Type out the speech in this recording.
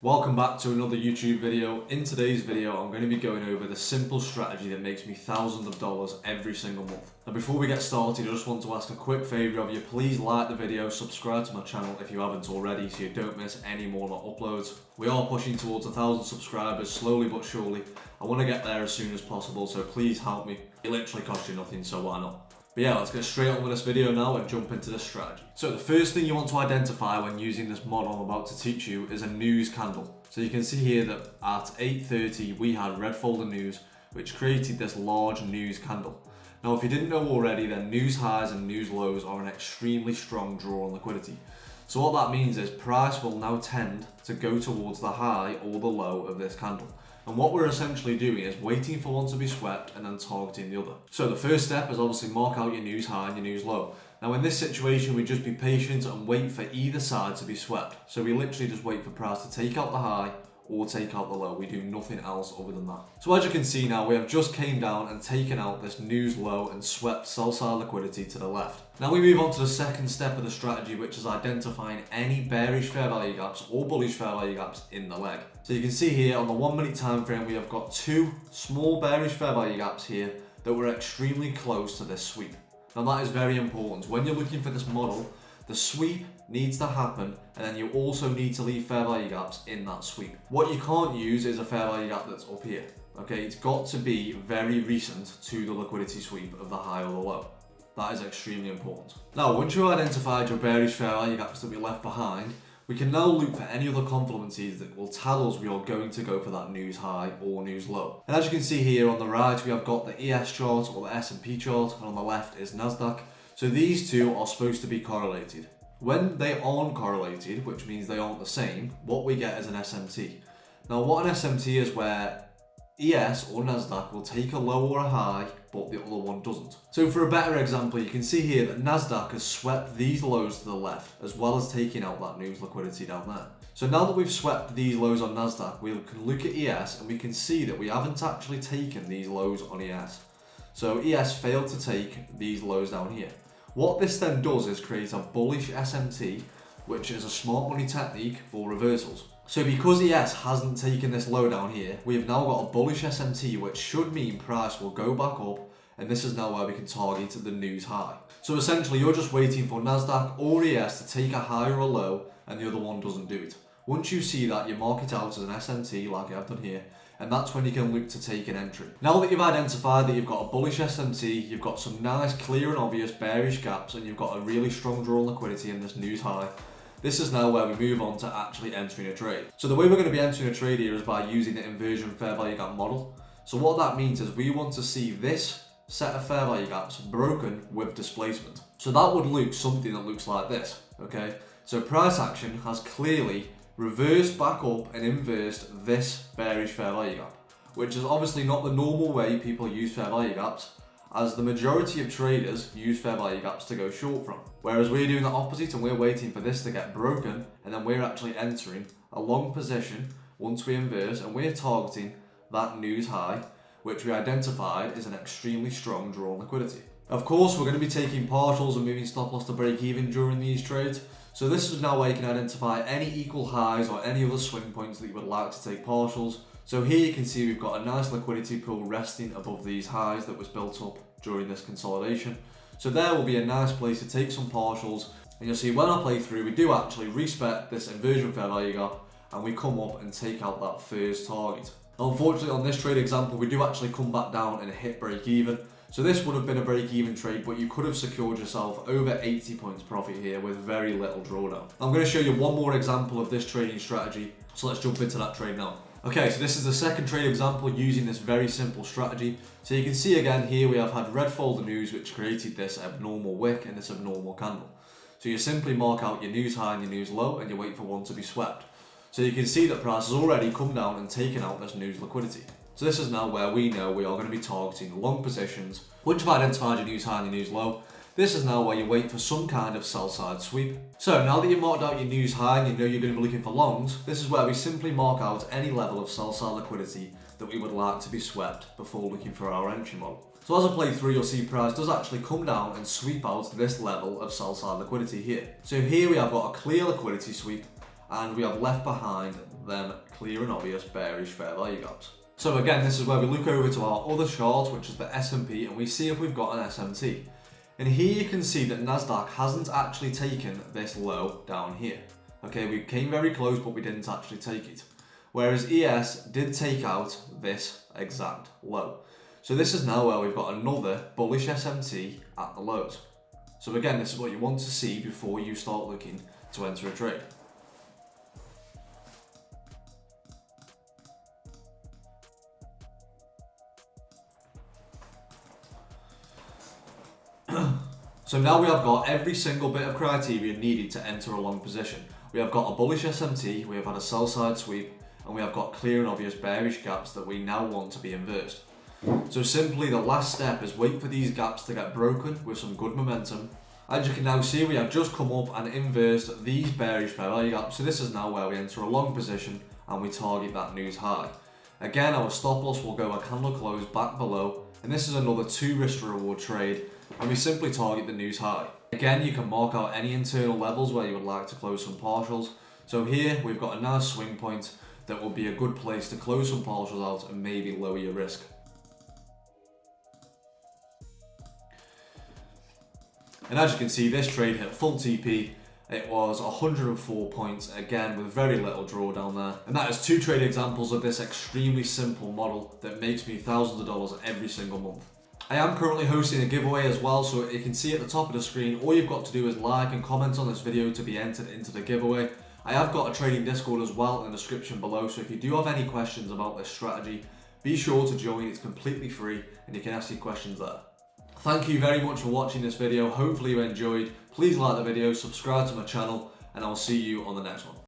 Welcome back to another YouTube video. In today's video, I'm going to be going over the simple strategy that makes me thousands of dollars every single month. Now before we get started, I just want to ask a quick favour of you. Please like the video, subscribe to my channel if you haven't already so you don't miss any more of my uploads. We are pushing towards 1,000 subscribers slowly but surely. I want to get there as soon as possible, so please help me. It literally costs you nothing, so why not? But yeah, let's get straight on with this video now and jump into this strategy. So the first thing you want to identify when using this model I'm about to teach you is a news candle. So you can see here that at 8:30 we had red folder news, which created this large news candle. Now if you didn't know already, then news highs and news lows are an extremely strong draw on liquidity. So what that means is price will now tend to go towards the high or the low of this candle. And what we're essentially doing is waiting for one to be swept and then targeting the other. So the first step is obviously mark out your news high and your news low. Now in this situation, we just be patient and wait for either side to be swept. So we literally just wait for price to take out the high or take out the low. We do nothing else other than that. So as you can see now, we have just came down and taken out this news low and swept sell side liquidity to the left. Now we move on to the second step of the strategy, which is identifying any bearish fair value gaps or bullish fair value gaps in the leg. So you can see here on the 1 minute time frame, we have got two small bearish fair value gaps here that were extremely close to this sweep. Now that is very important. When you're looking for this model, the sweep needs to happen and then you also need to leave fair value gaps in that sweep. What you can't use is a fair value gap that's up here. Okay, it's got to be very recent to the liquidity sweep of the high or the low. That is extremely important. Now, once you've identified your bearish fair value gaps that we left behind, we can now look for any other confluences that will tell us we are going to go for that news high or news low. And as you can see here on the right, we have got the ES chart or the S&P chart, and on the left is NASDAQ. So these two are supposed to be correlated. When they aren't correlated, which means they aren't the same, what we get is an SMT. Now what an SMT is where ES or NASDAQ will take a low or a high, but the other one doesn't. So for a better example, you can see here that NASDAQ has swept these lows to the left, as well as taking out that news liquidity down there. So now that we've swept these lows on NASDAQ, we can look at ES and we can see that we haven't actually taken these lows on ES. So ES failed to take these lows down here. What this then does is create a bullish SMT, which is a smart money technique for reversals. So because ES hasn't taken this low down here, we have now got a bullish SMT, which should mean price will go back up, and this is now where we can target the news high. So essentially you're just waiting for NASDAQ or ES to take a high or a low, and the other one doesn't do it. Once you see that, you mark it out as an SMT like I've done here, and that's when you can look to take an entry. Now that you've identified that you've got a bullish SMT, you've got some nice clear and obvious bearish gaps, and you've got a really strong draw on liquidity in this news high, this is now where we move on to actually entering a trade. So the way we're going to be entering a trade here is by using the inversion fair value gap model. So what that means is we want to see this set of fair value gaps broken with displacement. So that would look something that looks like this, okay? So price action has clearly reversed back up and inversed this bearish fair value gap, which is obviously not the normal way people use fair value gaps, as the majority of traders use fair value gaps to go short from. Whereas we're doing the opposite and we're waiting for this to get broken, and then we're actually entering a long position once we inverse, and we're targeting that news high, which we identified is an extremely strong draw on liquidity. Of course, we're going to be taking partials and moving stop loss to break even during these trades. So this is now where you can identify any equal highs or any other swing points that you would like to take partials. So here you can see we've got a nice liquidity pool resting above these highs that was built up during this consolidation. So there will be a nice place to take some partials, and you'll see when I play through, we do actually respect this inversion fair value gap, and we come up and take out that first target. Now, unfortunately on this trade example, we do actually come back down and hit break even. So this would have been a break-even trade, but you could have secured yourself over 80 points profit here with very little drawdown. I'm going to show you one more example of this trading strategy, so let's jump into that trade now. Okay, so this is the second trade example using this very simple strategy. So you can see again here we have had red folder news, which created this abnormal wick and this abnormal candle. So you simply mark out your news high and your news low, and you wait for one to be swept. So you can see that price has already come down and taken out this news liquidity. So this is now where we know we are going to be targeting long positions. Once you've identified your news high and your news low, this is now where you wait for some kind of sell side sweep. So now that you've marked out your news high and you know you're going to be looking for longs, this is where we simply mark out any level of sell side liquidity that we would like to be swept before looking for our entry model. So as I play through, you'll see price does actually come down and sweep out this level of sell side liquidity here. So here we have got a clear liquidity sweep, and we have left behind them clear and obvious bearish fair value gaps. So again, this is where we look over to our other chart, which is the S&P, and we see if we've got an SMT. And here you can see that Nasdaq hasn't actually taken this low down here. Okay, we came very close, but we didn't actually take it. Whereas ES did take out this exact low. So this is now where we've got another bullish SMT at the lows. So again, this is what you want to see before you start looking to enter a trade. So now we have got every single bit of criteria needed to enter a long position. We have got a bullish SMT, we have had a sell side sweep, and we have got clear and obvious bearish gaps that we now want to be inversed. So simply the last step is wait for these gaps to get broken with some good momentum. As you can now see, we have just come up and inversed these bearish fair value gaps. So this is now where we enter a long position and we target that news high. Again, our stop loss will go a candle close back below, and this is another 2 risk to reward trade, and we simply target the news high. Again, you can mark out any internal levels where you would like to close some partials. So here we've got a nice swing point that will be a good place to close some partials out and maybe lower your risk. And as you can see, this trade hit full TP. It was 104 points, again with very little drawdown there. And that is 2 trade examples of this extremely simple model that makes me thousands of dollars every single month. I am currently hosting a giveaway as well, so you can see at the top of the screen, all you've got to do is like and comment on this video to be entered into the giveaway. I have got a trading Discord as well in the description below, so if you do have any questions about this strategy, be sure to join. It's completely free and you can ask your questions there. Thank you very much for watching this video. Hopefully you enjoyed. Please like the video, subscribe to my channel, and I'll see you on the next one.